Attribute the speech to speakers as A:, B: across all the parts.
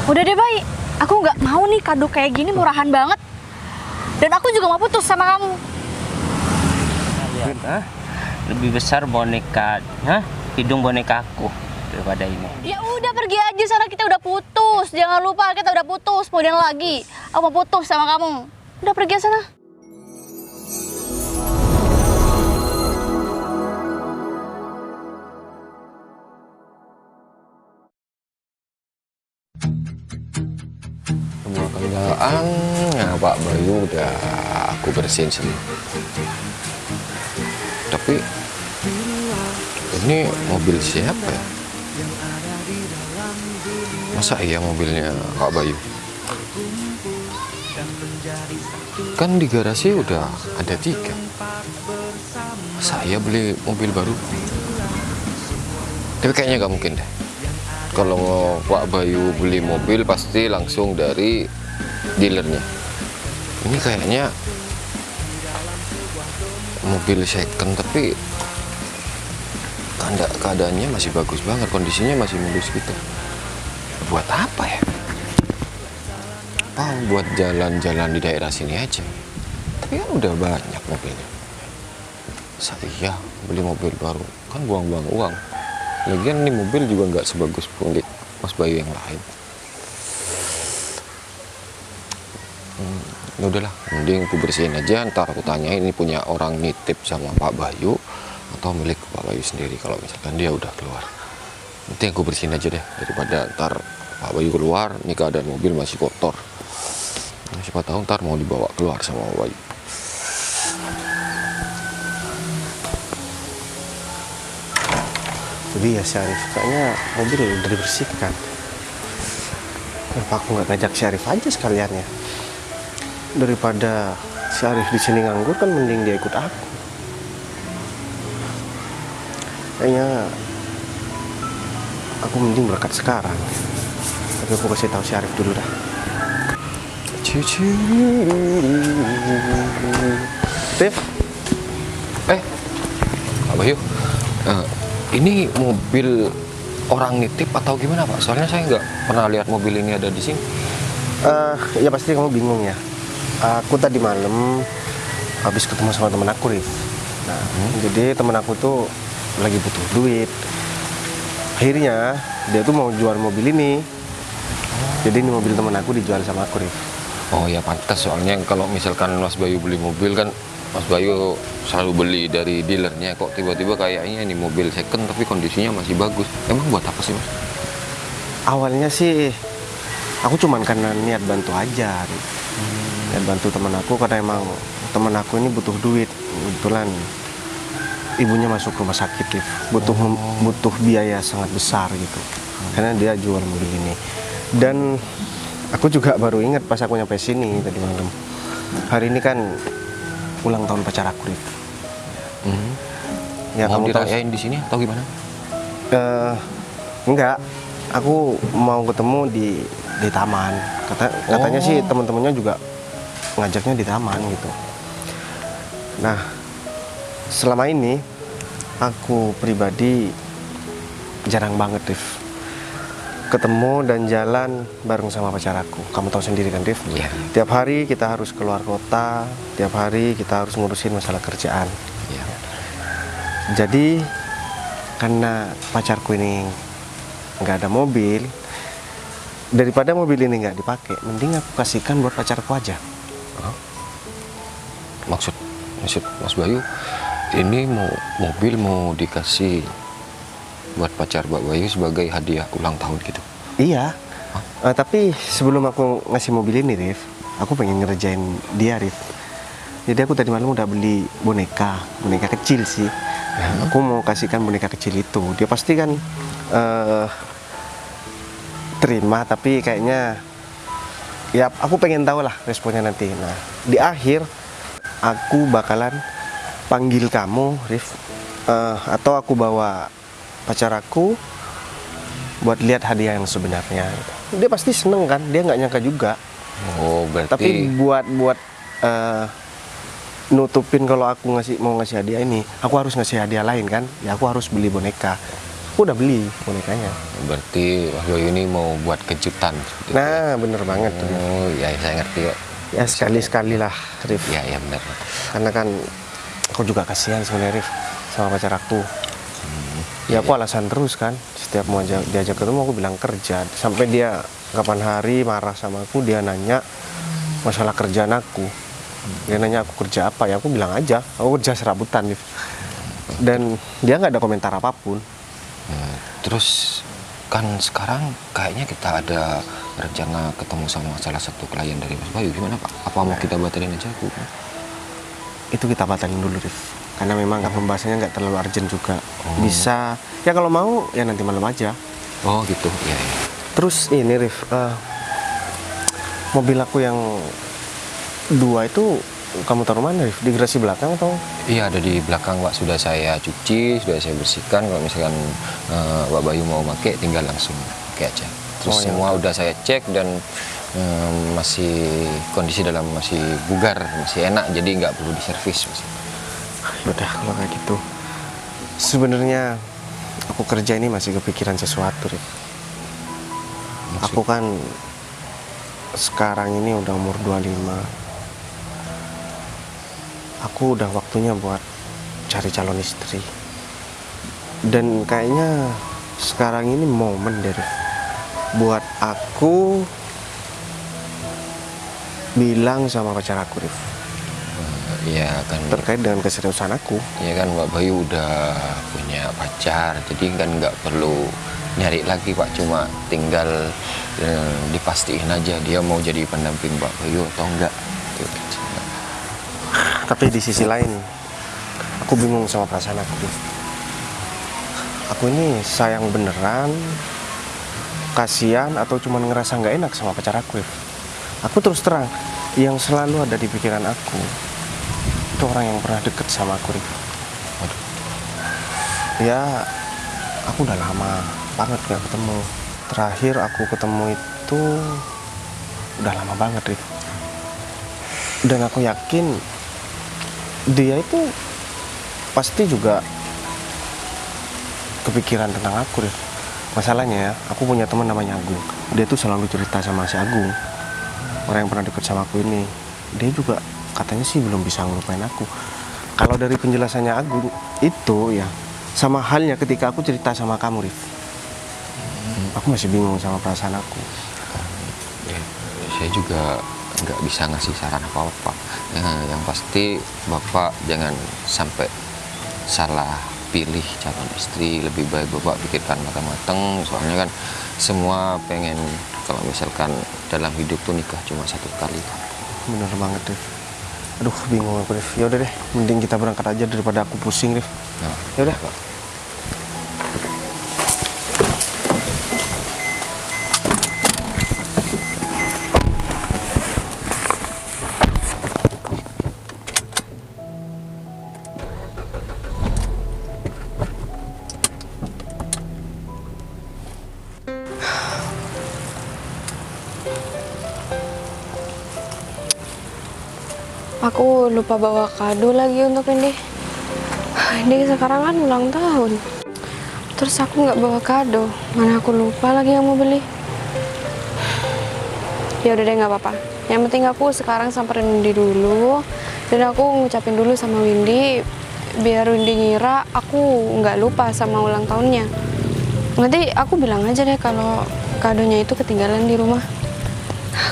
A: Udah deh, Bay. Aku nggak mau nih kado kayak gini murahan banget. Dan aku juga mau putus sama kamu.
B: Hah? Lebih besar boneka, hidung boneka aku daripada ini.
A: Ya udah pergi aja sana, kita udah putus. Jangan lupa kita udah putus. Kemudian lagi, aku mau putus sama kamu. Udah pergi sana.
C: Semua kendaraannya Pak Bayu udah aku bersihin semua. Tapi ini mobil siapa ya? Masa iya mobilnya Pak Bayu? Kan di garasi udah ada 3. Masa iya beli mobil baru? Tapi kayaknya nggak mungkin deh. Kalau Pak Bayu beli mobil pasti langsung dari dealernya. Ini kayaknya mobil second tapi keadaannya masih bagus banget, kondisinya masih mulus gitu. Buat apa ya? Apa buat jalan-jalan di daerah sini aja? Tapi kan udah banyak mobilnya. Saya beli mobil baru kan buang-buang uang. Lagian ini mobil juga nggak sebagus milik Mas Bayu yang lain. Ya udahlah, mending aku bersihin aja. Ntar aku tanya ini punya orang nitip sama Pak Bayu atau milik Pak Bayu sendiri. Kalau misalkan dia udah keluar, nanti aku bersihin aja deh daripada ntar Pak Bayu keluar, ini keadaan mobil masih kotor. Nah, siapa tahu ntar mau dibawa keluar sama Pak Bayu.
D: Jadi ya Syarif, kayaknya mobil udah dibersihkan. Kenapa aku nggak ngajak Syarif aja sekalian ya? Daripada Syarif di sini nganggur kan mending dia ikut aku. Kayaknya aku mending berangkat sekarang. Tapi aku kasih tahu Syarif dulu dah. Rif,
C: Pak Bayu, ini mobil orang nitip atau gimana Pak? Soalnya saya nggak pernah lihat mobil ini ada di sini.
D: ya pasti kamu bingung ya. Aku tadi malam habis ketemu sama temen aku, Rif. Nah, jadi temen aku tuh lagi butuh duit. Akhirnya dia tuh mau jual mobil ini. Jadi ini mobil temen aku dijual sama aku, Rif.
C: Oh ya pantas, soalnya kalau misalkan Mas Bayu beli mobil kan Mas Bayu selalu beli dari dealernya, kok tiba-tiba kayaknya ini mobil second tapi kondisinya masih bagus. Emang buat apa sih Mas?
D: Awalnya sih aku cuman karena niat bantu aja, Rif. Niat bantu temen aku karena emang temen aku ini butuh duit. Kebetulan ibunya masuk rumah sakit, Rif. Butuh biaya sangat besar gitu. Karena dia jual mobil ini. Dan aku juga baru ingat pas aku nyampe sini tadi malam. Hari ini kan ulang tahun pacar aku, Rif. Ya,
C: Mau
D: kamu tahu
C: dirayain di sini atau gimana?
D: enggak. Aku mau ketemu di taman. Katanya sih teman-temannya juga ngajaknya di taman gitu. Nah, selama ini aku pribadi jarang banget, Rif, ketemu dan jalan bareng sama pacar aku. Kamu tahu sendiri kan, Rif?
C: Iya.
D: Tiap hari kita harus keluar kota, tiap hari kita harus ngurusin masalah kerjaan.
C: Iya.
D: Jadi karena pacarku ini nggak ada mobil, daripada mobil ini nggak dipakai, mending aku kasihkan buat pacarku aja.
C: Maksud Mas Bayu, ini mobil mau dikasih buat pacar Mbak Bayu sebagai hadiah ulang tahun gitu?
D: Iya. Tapi sebelum aku ngasih mobil ini, Rif, aku pengen ngerjain dia, Rif. Jadi aku tadi malam udah beli boneka kecil sih. Aku mau kasihkan boneka kecil itu. Dia pasti kan terima, tapi kayaknya ya aku pengen tahu lah responnya nanti. Nah, di akhir aku bakalan panggil kamu, Rif, atau aku bawa pacar aku buat lihat hadiah yang sebenarnya. Dia pasti seneng kan, dia nggak nyangka juga.
C: Oh berarti.
D: Tapi buat nutupin kalau aku mau ngasih hadiah ini, aku harus ngasih hadiah lain kan? Ya aku harus beli boneka. aku udah beli bonekanya.
C: Berarti Mas Bayu ini mau buat kejutan seperti itu.
D: Nah, bener banget tuh.
C: Oh ya, saya ngerti kok.
D: Ya sekali-sekali lah, Rif.
C: Ya ya benar.
D: Karena kan aku juga kasihan sebenarnya, Rif, sama pacar aku. Ya aku alasan terus kan. Setiap mau diajak ketemu aku bilang kerja. Sampai dia kapan hari marah sama aku, dia nanya masalah kerjaan aku. Dia nanya aku kerja apa, ya aku bilang aja aku kerja serabutan, Rif. Dan dia nggak ada komentar apapun.
C: Terus kan sekarang kayaknya kita ada rencana ketemu sama salah satu klien dari Mas Bayu. Gimana Pak? Apa mau kita batalin aja Bu?
D: Itu kita batalin dulu, Rif. Karena memang pembahasannya nggak terlalu urgent juga. Bisa, ya kalau mau ya nanti malam aja.
C: Oh gitu, ya, ya.
D: Terus ini, Rif, mobil aku yang 2 itu kamu taruh mana, Rif? Di garasi belakang atau?
C: Iya, ada di belakang Pak. Sudah saya cuci, sudah saya bersihkan. Kalau misalkan Pak Bayu mau pakai, tinggal langsung pakai aja. Terus
D: Oh, ya.
C: semua udah saya cek dan masih kondisi dalam masih bugar, masih enak. Jadi nggak perlu diservis. Mas.
D: Udah kalau kayak gitu. Sebenarnya aku kerja ini masih kepikiran sesuatu, Rif. Aku kan sekarang ini udah umur 25. Aku udah waktunya buat cari calon istri. Dan kayaknya sekarang ini momen deh, Rif, buat aku bilang sama pacar aku, Rif,
C: Iya kan.
D: terkait dengan keseriusan aku.
C: Ya kan Pak Bayu udah punya pacar, jadi kan nggak perlu nyari lagi Pak, cuma tinggal dipastiin aja dia mau jadi pendamping Pak Bayu atau enggak. Gitu.
D: Tapi di sisi lain, aku bingung sama perasaan aku. Aku ini sayang beneran, kasihan, atau cuma ngerasa nggak enak sama pacar aku. Aku terus terang, yang selalu ada di pikiran aku itu orang yang pernah deket sama aku, Rif.
C: Waduh.
D: Ya, aku udah lama banget gak ketemu. Terakhir aku ketemu itu udah lama banget, Rif. Dan aku yakin dia itu pasti juga kepikiran tentang aku, Rif. Masalahnya ya, aku punya teman namanya Agung. Dia tuh selalu cerita sama si Agung, orang yang pernah deket sama aku ini. Dia juga katanya sih belum bisa ngelupain aku. Kalau dari penjelasannya Agung itu ya sama halnya ketika aku cerita sama kamu, Rif. Aku masih bingung sama perasaan aku.
C: Ya, saya juga nggak bisa ngasih saran apa-apa. Yang pasti Bapak jangan sampai salah pilih calon istri. Lebih baik Bapak pikirkan matang-matang. Soalnya kan semua pengen kalau misalkan dalam hidup tuh nikah cuma satu kali.
D: Bener banget, Rif. Aduh, bingung aku, Rif. Ya udah deh, mending kita berangkat aja daripada aku pusing, Rif.
C: Nah,
D: Ya udah.
C: Pak.
E: Aku lupa bawa kado lagi untuk Windy. Windy sekarang kan ulang tahun. Terus aku nggak bawa kado. Mana aku lupa lagi yang mau beli. Ya udah deh, nggak apa-apa. Yang penting aku sekarang samperin Windy dulu. Dan aku ngucapin dulu sama Windy. Biar Windy ngira aku nggak lupa sama ulang tahunnya. Nanti aku bilang aja deh kalau kadonya itu ketinggalan di rumah.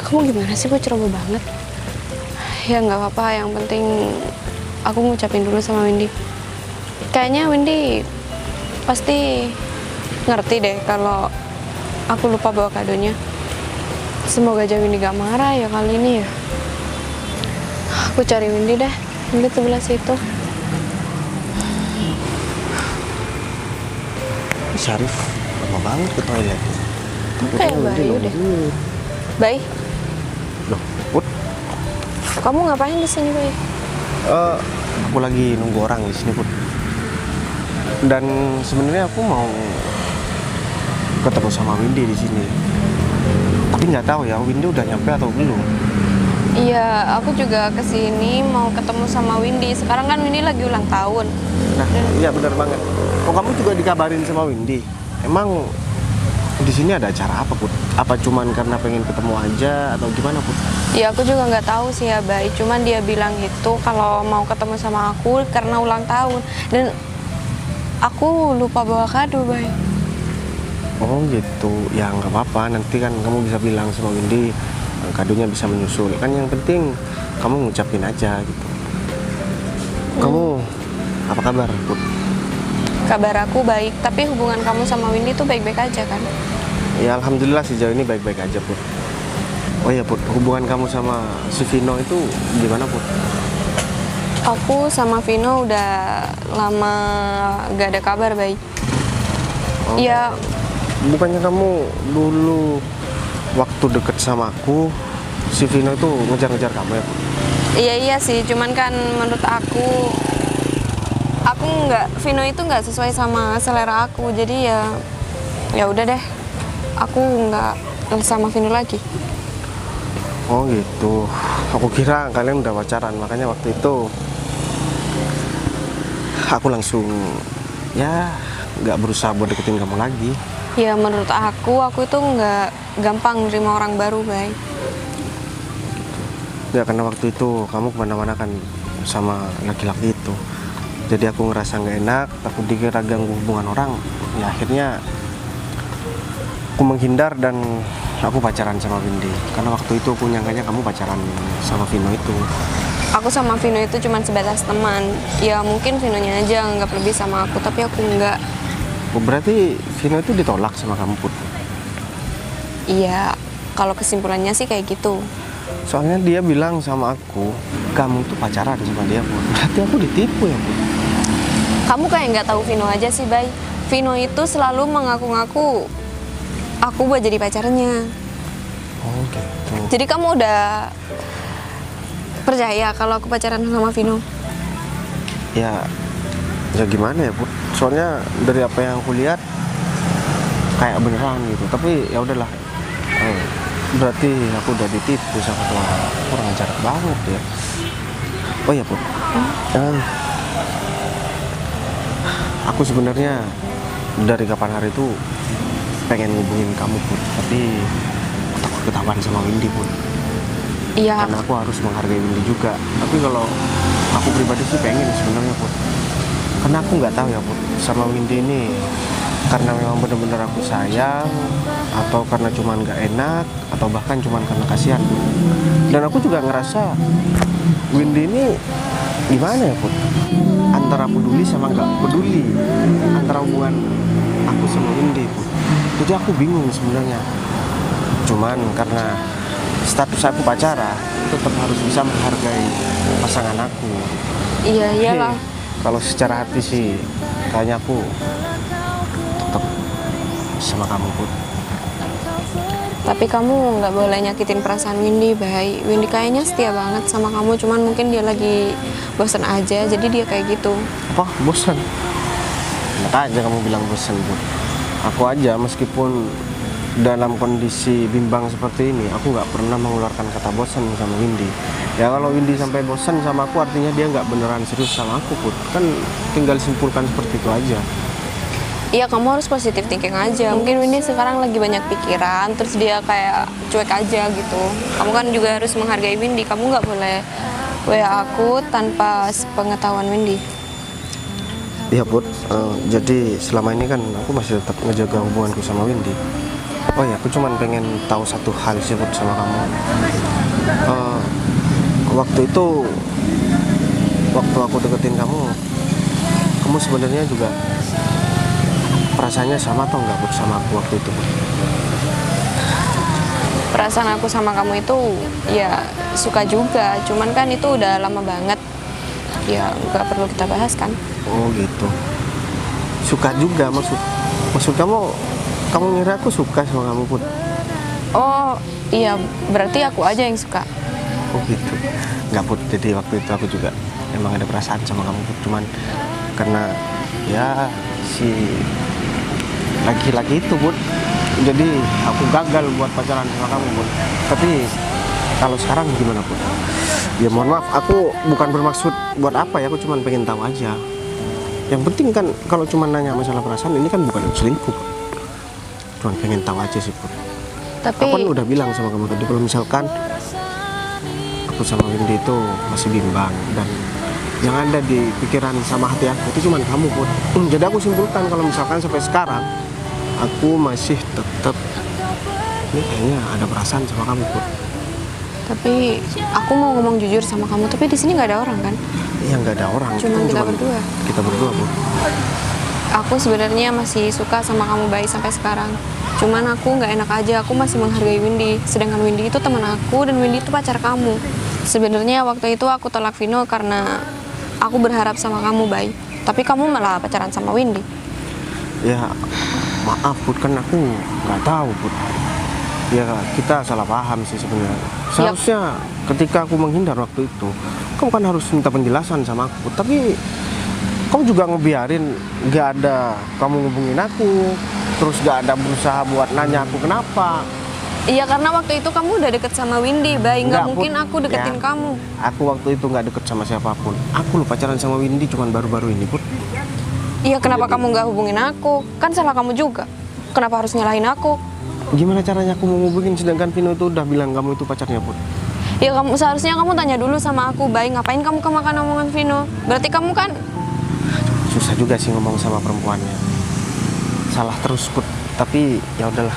E: Kamu gimana sih, kok ceroboh banget? Ya nggak apa-apa, yang penting aku ngucapin dulu sama Windy. Kayaknya Windy pasti ngerti deh kalau aku lupa bawa kadonya. Semoga aja Windy gak marah ya kali ini ya. Aku cari Windy deh, Windy sebelah situ.
D: Syarif, lama banget ke toilet.
E: Kayak Bayu deh. Bayi,
D: Loh, Put,
E: kamu ngapain di sini, Bayi?
D: aku lagi nunggu orang di sini, Put. Dan sebenarnya aku mau ketemu sama Windy di sini. Tapi nggak tahu ya, Windy udah nyampe atau belum.
E: Iya, aku juga kesini mau ketemu sama Windy. Sekarang kan Windy lagi ulang tahun.
D: Nah, iya benar banget. Oh, kamu juga dikabarin sama Windy? Emang di sini ada acara apa, Put? Apa cuman karena pengen ketemu aja atau gimana, Put?
E: Ya aku juga nggak tahu sih ya, Bay. Cuman dia bilang gitu kalau mau ketemu sama aku karena ulang tahun. Dan aku lupa bawa kado, Bay.
D: Oh gitu, ya nggak apa-apa. Nanti kan kamu bisa bilang sama Windy, kadonya bisa menyusul. Kan yang penting kamu ngucapin aja gitu. Kamu apa kabar, Put?
E: Kabar aku baik, tapi hubungan kamu sama Windy tuh baik-baik aja kan?
D: Ya alhamdulillah sejauh ini baik-baik aja, Put. Oh ya, Put, hubungan kamu sama si Vino itu gimana, Put?
E: Aku sama Vino udah lama gak ada kabar, Bay.
D: Oh.
E: Ya,
D: Bukannya kamu dulu waktu deket sama aku, si Vino itu ngejar-ngejar kamu ya, Put?
E: iya sih, cuman kan menurut aku Vino itu nggak sesuai sama selera aku, jadi ya udah deh, aku nggak sama Vino lagi.
D: Oh gitu, aku kira kalian udah pacaran, makanya waktu itu aku langsung ya nggak berusaha buat deketin kamu lagi.
E: Ya menurut aku itu nggak gampang nerima orang baru, Bay.
D: Ya karena waktu itu kamu kemana-mana kan sama laki-laki itu, jadi aku ngerasa nggak enak, takut dikira ganggu hubungan orang. Ya akhirnya aku menghindar dan aku pacaran sama Windy. Karena waktu itu aku nyangkanya kamu pacaran sama Vino itu.
E: Aku sama Vino itu cuman sebatas teman. Ya mungkin Vinonya aja nggak lebih sama aku, tapi aku nggak.
D: Oh, berarti Vino itu ditolak sama kamu, Put?
E: Iya, kalau kesimpulannya sih kayak gitu.
D: Soalnya dia bilang sama aku, kamu tuh pacaran sama dia, Put. Berarti aku ditipu ya, Put?
E: Kamu kayak nggak tahu Vino aja sih, Bay. Vino itu selalu mengaku-ngaku aku buat jadi pacarnya.
D: Oh gitu.
E: Jadi kamu udah percaya kalau aku pacaran sama Vino?
D: Ya gimana ya, Put? Soalnya dari apa yang aku lihat kayak beneran gitu. Tapi ya udahlah. Berarti aku udah ditipu sama tuh orang. Kurang ajar banget ya. Oh ya, Put. Aku sebenarnya dari kapan hari itu pengen ngubungin kamu, Put. Tapi aku takut ketahuan sama Windy, Put.
E: Iya.
D: Karena aku harus menghargai Windy juga. Tapi kalau aku pribadi sih pengen sebenarnya, Put. Karena aku nggak tahu ya, Put, sama Windy ini karena memang benar-benar aku sayang, atau karena cuman nggak enak, atau bahkan cuman karena kasihan, Put. Dan aku juga ngerasa Windy ini gimana ya, Put, antara peduli sama nggak peduli, antara hubungan aku sama Windy, Put. Jadi aku bingung sebenarnya. Cuman karena status aku pacaran, tetap harus bisa menghargai pasangan aku.
E: Iya, iyalah.
D: Kalau secara hati sih kayaknya aku tetap sama kamu, Put.
E: Tapi kamu nggak boleh nyakitin perasaan Windy, Bay. Windy kayaknya setia banget sama kamu, cuman mungkin dia lagi bosan aja, jadi dia kayak gitu.
D: Apa? Bosan? Enak aja kamu bilang bosan, Put. Aku aja meskipun dalam kondisi bimbang seperti ini, aku nggak pernah mengeluarkan kata bosan sama Windy. Ya kalau Windy sampai bosan sama aku, artinya dia nggak beneran serius sama aku, Put. Kan tinggal simpulkan seperti itu aja.
E: Iya, kamu harus positif thinking aja. Mungkin Windy sekarang lagi banyak pikiran, terus dia kayak cuek aja gitu. Kamu kan juga harus menghargai Windy. Kamu nggak boleh WA aku tanpa pengetahuan Windy.
D: Iya, Put. Jadi selama ini kan aku masih tetap ngejaga hubunganku sama Windy. Oh ya, aku cuman pengen tahu satu hal sih, Put, sama kamu. Waktu itu, waktu aku deketin kamu sebenarnya juga perasaannya sama atau enggak, Put, sama aku waktu itu, Put?
E: Perasaan aku sama kamu itu ya suka juga, cuman kan itu udah lama banget. Ya nggak perlu kita bahas kan.
D: Oh gitu. Suka juga, maksud kamu ngira aku suka sama kamu, Put?
E: Oh iya, berarti aku aja yang suka.
D: Oh gitu. Nggak, Put, jadi waktu itu aku juga emang ada perasaan sama kamu, Put. Cuman karena ya si laki-laki itu, Put, jadi aku gagal buat pacaran sama kamu, Put. Tapi Kalau sekarang gimana Put? Ya mohon maaf, aku bukan bermaksud buat apa ya, aku cuma pengen tahu aja. Yang penting kan kalau cuma nanya masalah perasaan ini kan bukan selingkuh Put. Cuma pengen tahu aja sih Put. Aku kan
E: Tapi
D: udah bilang sama kamu tadi kalau misalkan aku sama Windy itu masih bimbang dan yang ada di pikiran sama hati aku itu cuma kamu Put. Jadi aku simpulkan kalau misalkan sampai sekarang aku masih tetap ini kayaknya ada perasaan sama kamu Put.
E: tapi aku mau ngomong jujur sama kamu, tapi di sini nggak ada orang kan?
D: Iya nggak ada orang.
E: Cuman kita berdua.
D: Kita berdua Put.
E: Aku sebenarnya masih suka sama kamu baik sampai sekarang. Cuman aku nggak enak aja, aku masih menghargai Windy. Sedangkan Windy itu teman aku dan Windy itu pacar kamu. Sebenarnya waktu itu aku tolak Vino karena aku berharap sama kamu baik. Tapi kamu malah pacaran sama Windy.
D: Ya maaf Put, kan aku nggak tahu Put. Ya kita salah paham sih sebenarnya. Seharusnya ketika aku menghindar waktu itu, kamu kan harus minta penjelasan sama aku. Tapi kamu juga ngebiarin, nggak ada kamu ngubungin aku, terus nggak ada berusaha buat nanya aku kenapa.
E: Iya karena waktu itu kamu udah deket sama Windy, baik nggak
D: Nggak,
E: mungkin
D: Put.
E: aku deketin
D: Ya,
E: kamu.
D: Aku waktu itu nggak deket sama siapapun. Aku lu pacaran sama Windy cuman baru-baru ini Put.
E: Iya kenapa kamu nggak hubungin aku? Kan salah kamu juga. Kenapa harus nyalahin aku?
D: Gimana caranya aku mau ngubungin sedangkan Vino itu udah bilang kamu itu pacarnya Put?
E: Ya kamu seharusnya kamu tanya dulu sama aku, baik ngapain kamu kemakan omongan Vino? Berarti kamu kan
D: Susah juga sih ngomong sama perempuannya. Salah terus Put. Tapi ya udahlah.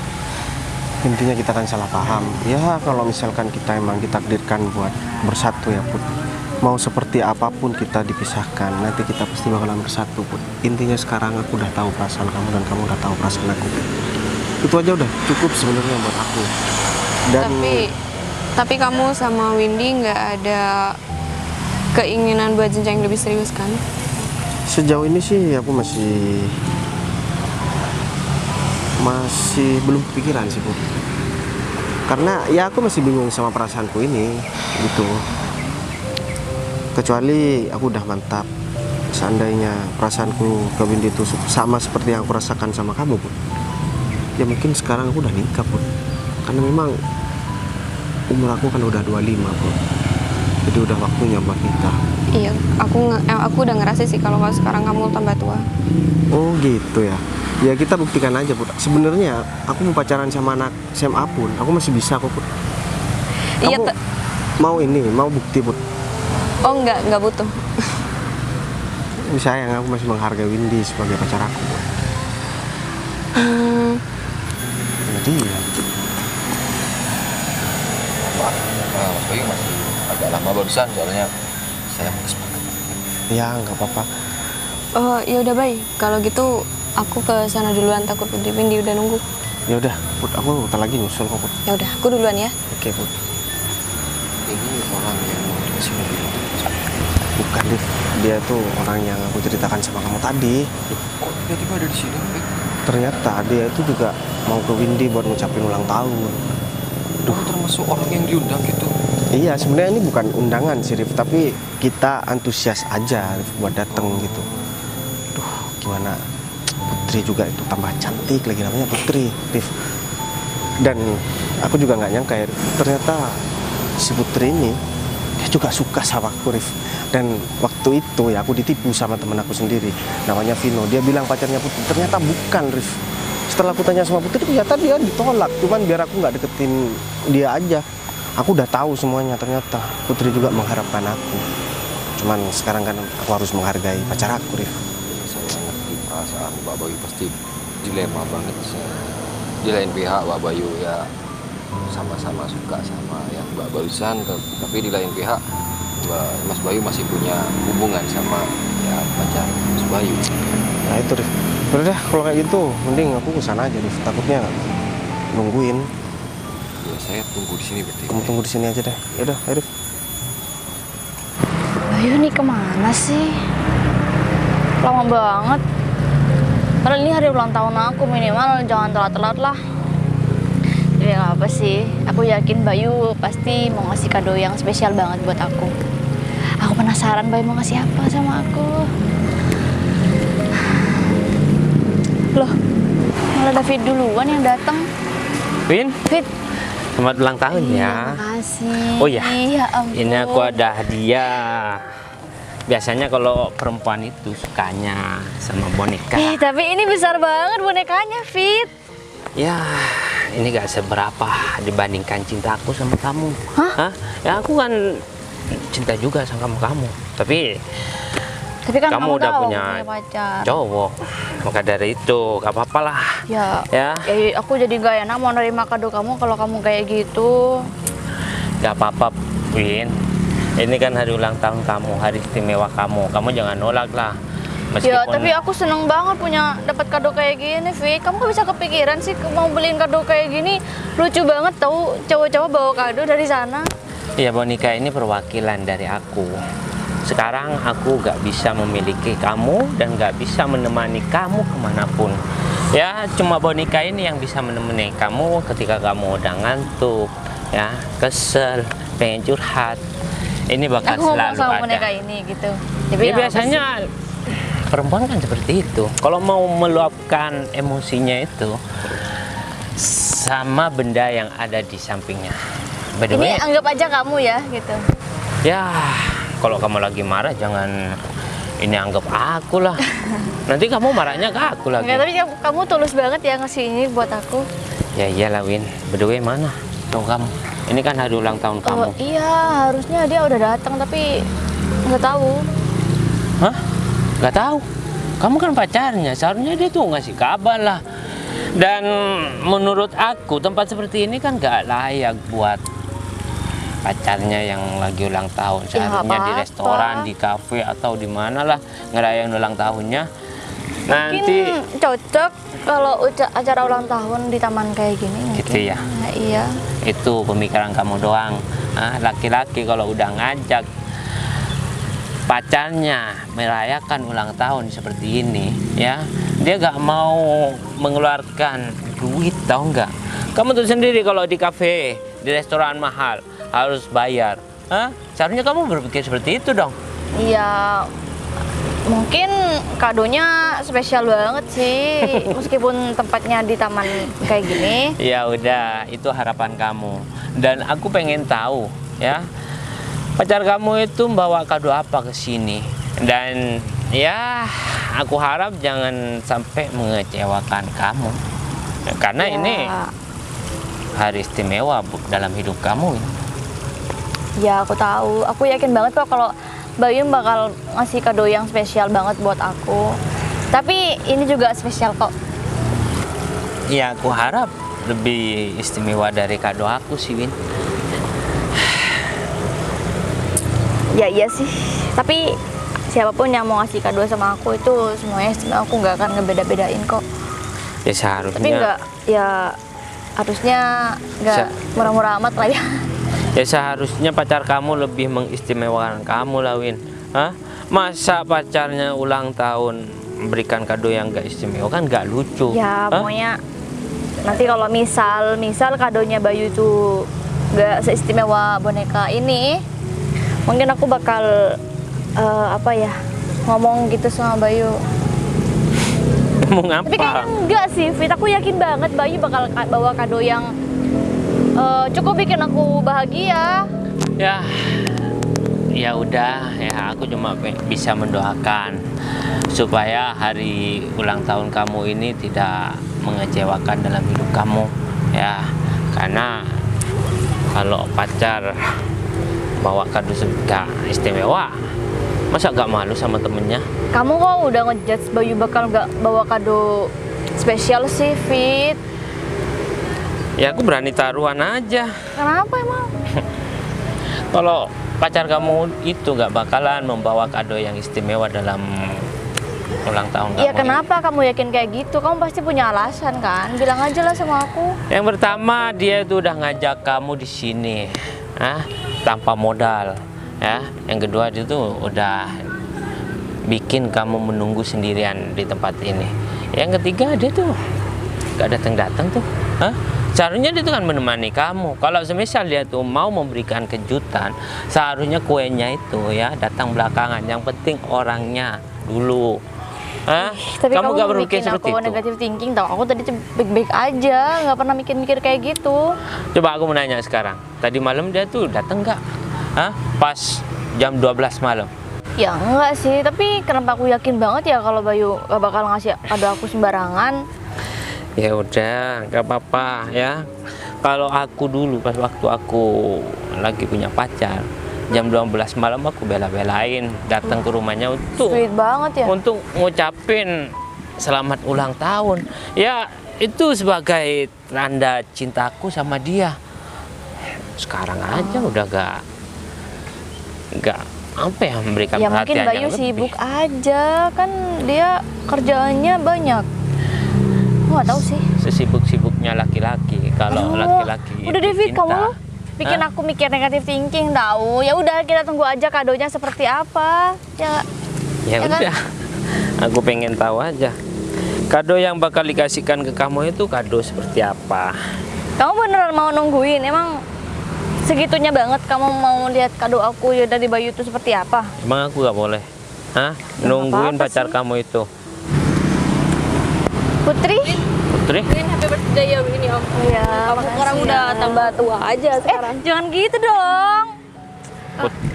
D: Intinya kita kan salah paham. Ya kalau misalkan kita emang ditakdirkan buat bersatu ya Put. Mau seperti apapun kita dipisahkan, nanti kita pasti bakalan bersatu Put. Intinya sekarang aku udah tahu perasaan kamu dan kamu udah tahu perasaan aku. Itu aja udah cukup sebenarnya buat aku. Dan
E: tapi kamu sama Windy nggak ada keinginan buat jenjang yang lebih serius kan?
D: sejauh ini sih aku masih belum kepikiran sih Put. Karena ya aku masih bingung sama perasaanku ini gitu. Kecuali aku udah mantap. Seandainya perasaanku ke Windy itu sama seperti yang aku rasakan sama kamu Put, ya mungkin sekarang aku udah nikah Put. Karena memang umur aku kan udah 25 Put. Jadi udah waktunya buat nikah.
E: Iya, aku udah ngerasa sih kalau sekarang kamu tambah tua.
D: Oh gitu ya. Ya kita buktikan aja Put. Sebenarnya aku mau pacaran sama anak SMA pun aku masih bisa kok Put.
E: Iya,
D: Kamu mau bukti Put.
E: oh nggak butuh.
D: Sayang aku masih menghargai Windy sebagai pacar aku Put. Jadi ya.
C: Maaf, Mas Bayu masih agak lama barusan soalnya saya mau kesepakatan.
D: Ya nggak apa-apa.
E: Oh ya udah baik. Kalau gitu aku ke sana duluan, takut Windy udah nunggu.
D: Ya udah Put, aku bentar lagi nyusul kok Put.
E: Ya udah, aku duluan ya.
D: Oke Put.
C: Ini orang yang mau dikasih mobil itu.
D: Bukan Div, dia tuh orang yang aku ceritakan sama kamu tadi.
C: Kok tiba-tiba ada di sini?
D: Ternyata dia itu juga mau ke Windy buat ngucapin ulang tahun.
C: Duh, termasuk orang yang diundang gitu.
D: Iya, sebenarnya ini bukan undangan sih Rif, tapi kita antusias aja Rif buat dateng gitu. Duh, gimana? Putri juga itu tambah cantik lagi, namanya Putri, Rif. Dan aku juga nggak nyangka ya, ternyata si Putri ini dia juga suka sama aku Rif. Dan waktu itu ya aku ditipu sama temen aku sendiri, namanya Vino. Dia bilang pacarnya Putri, ternyata bukan Rif. Setelah aku tanya sama Putri, ternyata dia ditolak. Cuman biar aku nggak deketin dia aja. Aku udah tahu semuanya, ternyata Putri juga mengharapkan aku. Cuman sekarang kan aku harus menghargai pacar aku, Rif.
C: Saya ngerti perasaan Mbak Bayu pasti dilema banget sih. Di lain pihak Mbak Bayu ya sama-sama suka sama yang Mbak barusan, tapi di lain pihak Mas Bayu masih punya hubungan sama ya pacar Mas Bayu.
D: Nah itu, Rif. Udah dah, kalau kayak gitu, mending aku kesana aja, Rif. Takutnya nungguin.
C: Ya, saya tunggu di sini berarti.
D: Kamu tunggu di sini aja deh. Yaudah, ayo Rif.
A: Bayu nih kemana sih? Lama banget. Padahal ini hari ulang tahun aku, minimal jangan telat-telat lah. Jadi nggak apa sih, aku yakin Bayu pasti mau ngasih kado yang spesial banget buat aku. Aku penasaran Bayu mau ngasih apa sama aku. Loh, malah David duluan yang datang.
B: Win,
A: Fit,
B: Selamat ulang tahun ya.
A: Makasih.
B: Oh ya,
A: Ya ampun.
B: ini aku ada hadiah. Biasanya kalau perempuan itu sukanya sama boneka.
A: Tapi ini besar banget bonekanya, Fit.
B: Ya, ini gak seberapa dibandingkan cintaku sama kamu.
A: Hah?
B: Ya aku kan cinta juga sama kamu. Tapi
A: kan
B: kamu udah
A: tahu
B: punya
A: aku pacar.
B: cowok. Maka dari itu gak apa-apa lah.
A: Ya,
B: Ya,
A: aku jadi gak enak mau nerima kado kamu kalau kamu kayak gitu.
B: gak apa-apa, Win. Ini kan hari ulang tahun kamu, hari istimewa kamu. Kamu jangan nolak lah.
A: Ya,
B: Meskipun
A: tapi aku seneng banget punya dapat kado kayak gini, Fit. Kamu kok bisa kepikiran sih mau beliin kado kayak gini? Lucu banget tahu cowok-cowok bawa kado dari sana.
B: ya boneka ini perwakilan dari aku. Sekarang aku gak bisa memiliki kamu dan gak bisa menemani kamu kemanapun. Ya, cuma boneka ini yang bisa menemani kamu ketika kamu udah ngantuk, ya, kesel, pengen curhat. Ini bakal
A: Aku ngomong
B: selalu
A: sama
B: ada.
A: boneka ini gitu.
B: Ya,
A: nggak apa
B: biasanya perempuan kan seperti itu. Kalau mau meluapkan emosinya itu sama benda yang ada di sampingnya. By
A: sih.
B: the
A: Ini
B: way,
A: anggap aja kamu ya gitu.
B: ya kalau kamu lagi marah jangan ini anggap aku lah. Nanti kamu marahnya ke aku lagi.
A: Enggak, tapi kamu tulus banget ya ngasih ini buat aku.
B: Ya iyalah Win. By the way, mana dong kamu? Ini kan hari ulang tahun kamu.
A: Oh, iya, harusnya dia udah datang tapi nggak tahu.
B: Hah? Gak tahu. Kamu kan pacarnya, seharusnya dia tuh ngasih kabar lah. Dan menurut aku tempat seperti ini kan gak layak buat pacarnya yang lagi ulang tahun.
A: Ya,
B: Seharusnya di
A: apa-apa.
B: restoran, di kafe atau di mana lah ngerayain ulang tahunnya. Nanti
A: Mungkin cocok kalau acara ulang tahun di taman kayak gini.
B: Gitu
A: mungkin.
B: ya?
A: Nah, iya.
B: itu pemikiran kamu doang. Laki-laki kalau udah ngajak pacarnya merayakan ulang tahun seperti ini, ya, dia gak mau mengeluarkan duit, tahu nggak? Kamu tuh sendiri kalau di kafe, di restoran mahal harus bayar. Seharusnya kamu berpikir seperti itu dong.
A: Iya. Mungkin kadonya spesial banget sih, meskipun tempatnya di taman kayak gini.
B: Ya udah, itu harapan kamu. Dan aku pengen tahu, ya, pacar kamu itu bawa kado apa ke sini. Dan ya, aku harap jangan sampai mengecewakan kamu. Karena
A: Ya.
B: ini hari istimewa dalam hidup kamu.
A: Ya, aku tahu. Aku yakin banget kok kalau Bayu bakal ngasih kado yang spesial banget buat aku. Tapi ini juga spesial kok.
B: Ya, aku harap lebih istimewa dari kado aku sih, Win.
A: Ya iya sih. Tapi siapapun yang mau ngasih kado sama aku itu semuanya istimewa. Aku nggak akan ngebeda-bedain kok.
B: Ya seharusnya.
A: Tapi nggak, ya harusnya nggak murah-murah amat lah ya.
B: Ya seharusnya pacar kamu lebih mengistimewakan kamu lah, Win. Masa pacarnya ulang tahun memberikan kado yang gak istimewa, kan gak lucu.
A: Ya pokoknya nanti kalau misal kadonya Bayu itu gak seistimewa boneka ini, mungkin aku bakal ngomong gitu sama Bayu.
B: Mau ngapa?
A: Tapi kayaknya enggak sih, Fit. Aku yakin banget Bayu bakal bawa kado yang cukup bikin aku bahagia.
B: Ya udah, ya aku cuma bisa mendoakan supaya hari ulang tahun kamu ini tidak mengecewakan dalam hidup kamu, ya. Karena kalau pacar bawa kado gak istimewa, masa gak malu sama temennya?
A: Kamu kok udah ngejudge Bayu bakal gak bawa kado spesial sih, Fit?
B: Ya aku berani taruhan aja.
A: Kenapa emang?
B: Kalau pacar kamu itu gak bakalan membawa kado yang istimewa dalam ulang tahun kamu.
A: Iya, kenapa kamu yakin kayak gitu? Kamu pasti punya alasan kan? Bilang aja lah sama aku.
B: Yang pertama, dia itu udah ngajak kamu di sini, tanpa modal, ya. Yang kedua, dia tuh udah bikin kamu menunggu sendirian di tempat ini. Yang ketiga, dia tuh gak datang-datang tuh, Seharusnya dia tuh kan menemani kamu. Kalau semisal dia tuh mau memberikan kejutan, seharusnya kuenya itu ya datang belakangan. Yang penting orangnya dulu. Hah?
A: Tapi kamu
B: gak
A: mau
B: berpikir
A: bikin
B: seperti
A: aku
B: itu?
A: negatif thinking tau. Aku tadi baik-baik aja, nggak pernah mikir-mikir kayak gitu.
B: Coba aku menanya sekarang. Tadi malam dia tuh datang nggak? Hah? Pas jam 12 malam.
A: Ya enggak sih, tapi kenapa aku yakin banget ya kalau Bayu gak bakal ngasih kado aku sembarangan.
B: Ya udah, nggak apa-apa ya. Kalau aku dulu pas waktu aku lagi punya pacar, jam 12 malam aku bela-belain datang ke rumahnya
A: Sweet banget ya.
B: untuk ngucapin selamat ulang tahun. Ya itu sebagai tanda cintaku sama dia. Sekarang aja udah gak apa ya, memberikan
A: Ya mungkin
B: perhatian
A: Bayu
B: yang lebih.
A: sibuk aja, kan dia kerjaannya banyak. Aku nggak tahu sih.
B: Sesibuk-sibuknya laki-laki. Kalau
A: Aduh,
B: laki-laki
A: udah
B: itu
A: David,
B: cinta.
A: kamu bikin
B: Hah?
A: aku mikir negatif thinking tahu. Ya udah kita tunggu aja kadonya seperti apa. Ya
B: Ya
A: Ya kan?
B: udah, aku pengen tahu aja kado yang bakal dikasihkan ke kamu itu kado seperti apa.
A: kamu beneran mau nungguin? Emang segitunya banget kamu mau lihat kado aku ya dari Bayu itu seperti apa?
B: Emang aku gak boleh? Hah?
A: Ya,
B: Nungguin
A: apa-apa
B: pacar
A: sih.
B: kamu itu.
A: Putri?
B: Putri?
E: Win, happy birthday ya Win ya.
A: Iya.
E: Kamu sekarang udah tambah tua aja sekarang.
A: Jangan gitu dong.
B: Put-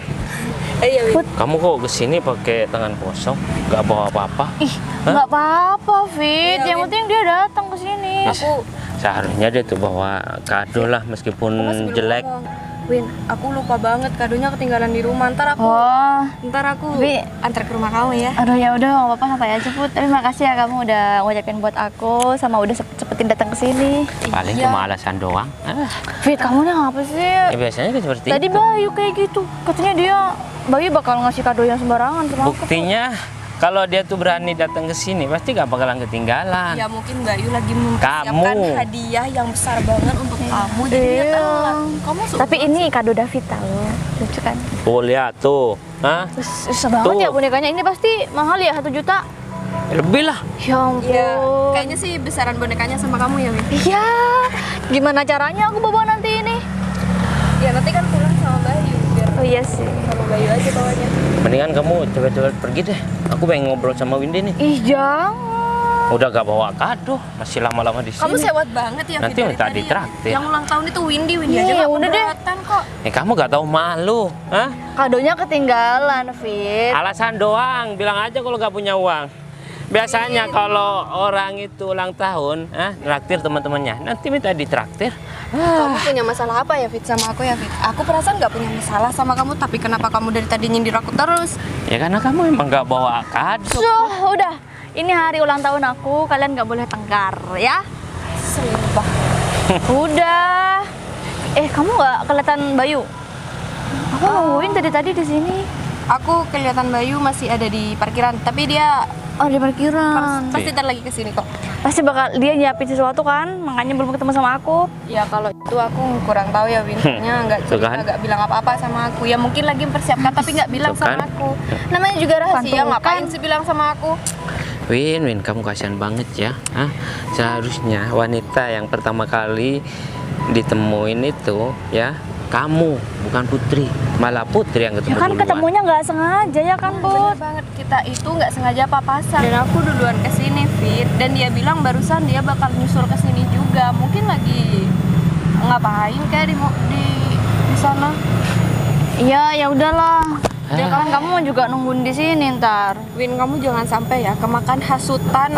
E: Iya Win.
B: kamu kok kesini pakai tangan kosong? Gak bawa apa-apa?
A: Ih,
B: Hah?
A: nggak apa-apa, Fit.
E: Iya,
A: Yang
E: Win.
A: penting dia datang ke sini.
B: Seharusnya dia tuh bawa kado lah meskipun
E: Sebelum
B: jelek.
E: ngomong, Win, aku lupa banget kadonya ketinggalan di rumah. Ntar aku
A: Oh,
E: Wi, antar ke rumah kamu ya.
A: aduh ya udah nggak apa-apa santai aja Put. Tapi makasih ya kamu udah ngucapin buat aku sama udah cepetin datang ke sini.
B: Paling
E: Iya.
B: cuma alasan doang.
A: Fit, kamu nih ngapa sih?
B: Ya biasanya kan seperti
A: Tadi
B: itu.
A: Bayu kayak gitu. Katanya dia Bayu bakal ngasih kado yang sembarangan sama aku.
B: Buktinya kalau dia tuh berani datang ke sini pasti gak bakalan ketinggalan.
E: Ya mungkin Bayu lagi mempersiapkan
B: Kamu.
E: hadiah yang besar banget untuk kamu. Jadi dia
A: Iya.
E: telat. Kamu
A: Tapi ini kado David tahu. Lucu kan?
B: Oh lihat tuh, hah?
A: Susah banget
B: Tuh.
A: ya bonekanya. Ini pasti mahal ya 1 juta.
B: Lebih lah.
A: Ya ampun.
E: Iya, kayaknya sih besaran bonekanya sama kamu ya, Win.
A: Iya. Gimana caranya aku bawa nanti ini?
E: Ya nanti kan pulang sama Bayu, biar
A: Oh iya sih.
E: sama Bayu aja bawanya.
B: Mendingan kamu cepet-cepet pergi deh. Aku pengen ngobrol sama Windy nih.
A: Ih, jangan.
B: Udah gak bawa kado, masih lama-lama di sini.
E: Kamu sewot banget ya,
B: Nanti
E: Vin, dari
B: minta
E: tadi.
B: ditraktir.
E: Yang ulang tahun itu Windy
A: Iya,
E: aja
A: ya
E: nggak
A: udah deh.
E: keberatan kok.
B: Kamu gak tahu malu, hah?
A: Kadonya ketinggalan, Fit.
B: Alasan doang, bilang aja kalau gak punya uang. Biasanya kalau orang itu ulang tahun, traktir teman-temannya. Nanti minta ditraktir.
E: Kamu punya masalah apa ya, Fit, sama aku ya, Fit? Aku perasaan nggak punya masalah sama kamu, tapi kenapa kamu dari tadi nyindir aku terus?
B: Ya karena kamu emang gak bawa kado.
A: So, udah. Ini hari ulang tahun aku, kalian nggak boleh tengkar, ya?
E: Sumpah.
A: Udah. Kamu nggak kelihatan Bayu? Aku nungguin dari tadi di sini.
E: Aku kelihatan Bayu masih ada di parkiran, tapi dia
A: Oh, di parkiran.
E: pasti ntar lagi kesini kok.
A: Pasti bakal dia nyiapin sesuatu kan, makanya belum ketemu sama aku.
E: Ya kalau itu aku kurang tahu ya, Winnya nggak
B: Tuh
E: cerita,
B: kan.
E: nggak bilang apa-apa sama aku. Ya mungkin lagi mempersiapkan tapi nggak bilang
B: Tuh
E: sama
B: kan.
E: aku. Namanya juga rahasia,
A: Pantukan.
E: ngapain sih bilang sama aku?
B: Win, kamu kasihan banget ya. Seharusnya wanita yang pertama kali ditemuin itu ya kamu, bukan Putri. Malah Putri yang ketemu
A: Ya kan
B: duluan.
A: ketemunya nggak sengaja ya kan,
E: Bener
A: Put?
E: banget, kita itu nggak sengaja papasan. Dan aku duluan kesini, Fit. Dan dia bilang barusan dia bakal nyusul kesini juga. Mungkin lagi ngapain kayak di sana.
A: Iya, ya udahlah. Ya kan kamu juga nungguin di sini ntar.
E: Win, kamu jangan sampai ya kemakan hasutan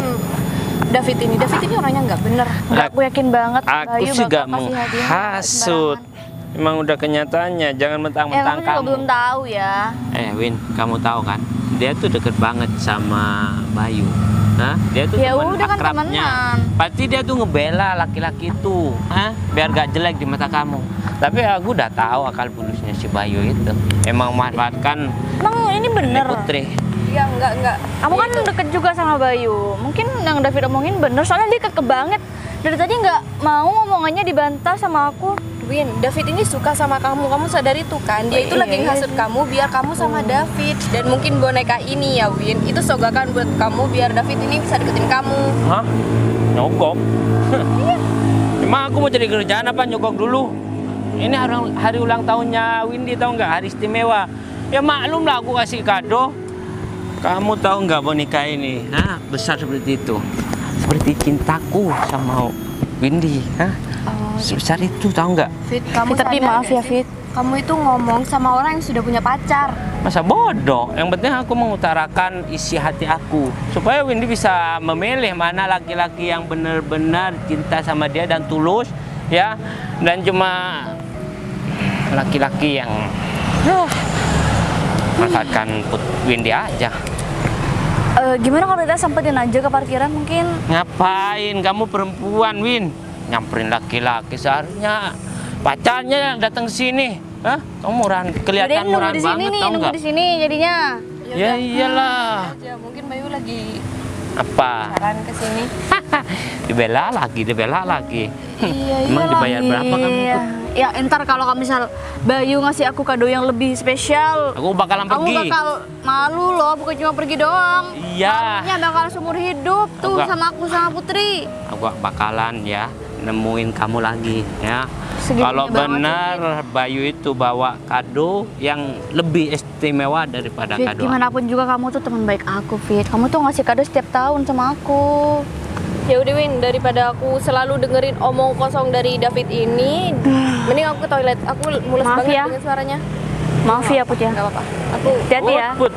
E: David ini. David ini orangnya nggak bener.
A: Nggak, aku yakin banget
B: Aku
A: Bayu
B: sih
A: bakal
B: gak
A: kasih hadiah nggak
B: menghasut.
A: sembarangan.
B: Emang udah kenyataannya, jangan
A: Ya
B: mentang-mentang
A: kamu juga
B: kamu.
A: belum tahu ya.
B: Win, kamu tahu kan? Dia tuh deket banget sama Bayu. Dia tuh
A: Ya
B: teman
A: udah kan
B: akrabnya.
A: temenan.
B: Pasti dia tuh ngebela laki-laki itu, biar gak jelek di mata kamu. Tapi aku udah tahu akal bulusnya si Bayu itu. Emang memanfaatkan
A: Emang ini bener.
B: Putri.
E: Iya, nggak.
A: Kamu kan deket juga sama Bayu. Mungkin yang David omongin bener, soalnya dia keke banget. Dari tadi nggak mau ngomongannya dibantah sama aku.
E: Win, David ini suka sama kamu. Kamu sadar itu kan? Dia itu
A: Iya,
E: lagi
A: iya
E: ngasut
A: sih.
E: kamu biar kamu sama David. Dan mungkin boneka ini ya, Win, itu sogakan buat kamu biar David ini bisa deketin kamu.
B: Hah? Nyogok? Emang aku mau cari kerjaan apa nyogok dulu? Ini hari ulang tahunnya Windy, tahu nggak? Hari istimewa. Ya maklum lah aku kasih kado. Kamu tahu nggak boneka ini? Hah? Besar seperti itu. Seperti cintaku sama Windy. Hah? Sebesar itu, tahu nggak?
E: Fit, kamu
A: Tapi
E: sadar
A: maaf
E: nggak
A: ya,
E: sih?
A: Fit.
E: Kamu itu ngomong sama orang yang sudah punya pacar.
B: Masa bodoh? Yang penting aku mengutarakan isi hati aku. Supaya Windy bisa memilih mana laki-laki yang benar-benar cinta sama dia dan tulus. Ya. Dan cuma laki-laki yang manfaatkan Windy aja.
A: Gimana kalau kita sampetin aja ke parkiran mungkin?
B: Ngapain kamu perempuan, Win? Nyamperin laki-laki, seharusnya pacarnya yang datang ke sini. Hah? Kamu murahan, kelihatan murahan
A: di sini
B: banget,
A: nih,
B: tau
A: nunggu
B: nggak?
A: di sini jadinya.
B: Ya iyalah.
E: Ya, mungkin Bayu lagi
B: Apa?
E: jalan ke sini.
B: Dibela lagi.
A: Iya,
B: Emang dibayar berapa kamu tuh?
A: Ya, entar kalau misalnya Bayu ngasih aku kado yang lebih spesial,
B: Aku bakalan
A: kamu
B: pergi.
A: bakal malu loh, bukan cuma pergi doang.
B: Iya.
A: Malunya bakal seumur hidup tuh
B: Enggak.
A: sama aku sama Putri.
B: Aku bakalan ya nemuin kamu lagi ya.
A: Segitunya
B: Kalau
A: banget,
B: benar Bayu itu bawa kado yang lebih istimewa daripada
A: Fit,
B: kado
A: gimana pun juga kamu tuh teman baik aku, Fit. Kamu tuh ngasih kado setiap tahun sama aku.
E: Ya udah Win, daripada aku selalu dengerin omong kosong dari David ini, mending aku ke toilet. Aku mules
A: Maaf
E: banget
A: ya.
E: dengan suaranya.
A: Maaf ya, Put ya.
E: Gak apa-apa. Aku
A: Hati-hati ya.
B: Put,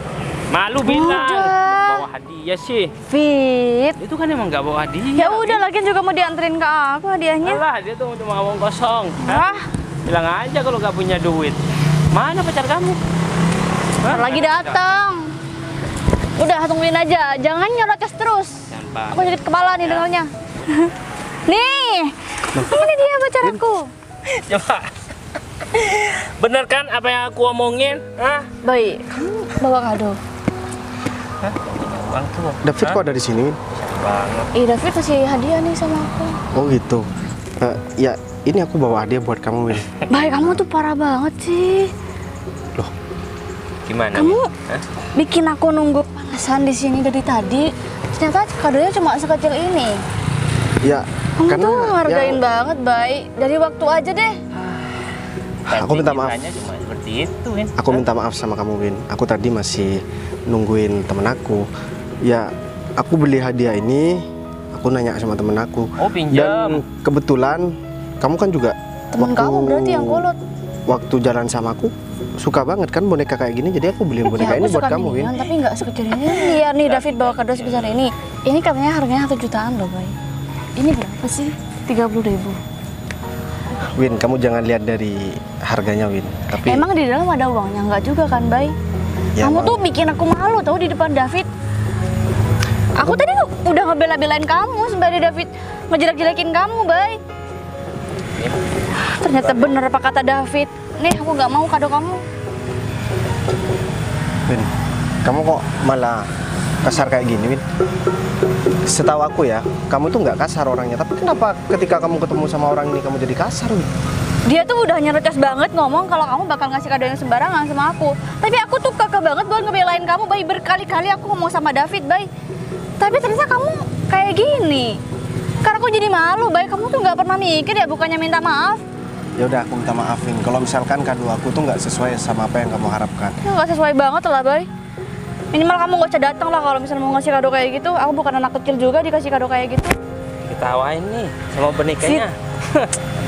B: malu bilang
A: Udah.
B: bawa hadiah sih.
A: Fit.
B: Itu kan emang nggak bawa hadiah.
A: Ya udah, lagian juga mau dianterin ke aku hadiahnya.
B: Alah, dia tuh cuma ngomong kosong.
A: Hah?
B: Bilang aja kalau nggak punya duit. Mana pacar kamu? Hah?
A: Ntar lagi datang. Udah, tungguin aja. Jangan nyerocos terus.
B: Jangan
A: Aku sakit kepala nih dengarnya. Nih, ini dia pacar aku.
B: Coba. Bener kan apa yang aku omongin? Hah?
A: Baik, kamu bawa kado.
B: Bang tuh.
D: David kok ada di sini?
B: Banget.
A: David kasih hadiah nih sama aku.
D: Oh gitu. Ya ini aku bawa hadiah buat kamu, Win.
A: Baik, kamu tuh parah banget sih.
B: Gimana?
A: Kamu
B: Win? Hah?
A: bikin aku nunggu panasan di sini dari tadi. Ternyata kadonya cuma sekecil ini.
D: Ya
A: Kamu
D: karena
A: tuh ngehargain
D: ya,
A: banget, Baik. Dari waktu aja deh.
D: Aku minta maaf.
B: Ceritanya cuma seperti itu, Win.
D: Aku minta maaf sama kamu, Win. Aku tadi masih nungguin temen aku. Ya aku beli hadiah ini. Aku nanya sama temen aku.
B: Oh, pinjam.
D: Dan kebetulan kamu kan juga
A: Temen kamu berarti yang kolot.
D: Waktu jalan sama aku suka banget kan boneka kayak gini, jadi aku beliin boneka
A: Ya,
D: ini
A: aku
D: buat
A: suka
D: kamu, Win.
A: minion, tapi nggak sekecil ini. Lihat nih, David bawa kado sebesar ini. Ini katanya harganya 1 jutaan loh, Bay. Ini berapa sih? 30.000.
D: Win, kamu jangan lihat dari harganya, Win. Tapi
A: Emang di dalam ada uangnya? Nggak juga kan, Bay?
D: Ya,
A: Kamu
D: emang.
A: tuh bikin aku malu tau di depan David. Aku tadi udah ngebela-belain kamu sembari David ngejelek-jelekin kamu, Bay. Ternyata bener apa kata David. Nih, aku nggak mau kado kamu.
D: Win, kamu kok malah kasar kayak gini, Win? Setahu aku ya, kamu tuh nggak kasar orangnya. Tapi kenapa ketika kamu ketemu sama orang ini kamu jadi kasar, Win?
A: Dia tuh udah nyerocos banget ngomong kalau kamu bakal ngasih kado yang sembarangan sama aku. Tapi aku tuh kekeh banget buat ngebelain kamu, Bay. Berkali-kali aku ngomong sama David, Bay. Tapi ternyata kamu kayak gini. Karena aku jadi malu, Bay. Kamu tuh nggak pernah mikir ya, bukannya minta maaf.
D: Ya udah, aku minta maafin. Kalau misalkan kado aku tuh nggak sesuai sama apa yang kamu harapkan.
A: Ya nggak sesuai banget lah, Bay. Minimal kamu nggak usah datang lah kalau misalnya mau ngasih kado kayak gitu. Aku bukan anak kecil juga dikasih kado kayak gitu.
B: Ketawain nih sama bonekanya.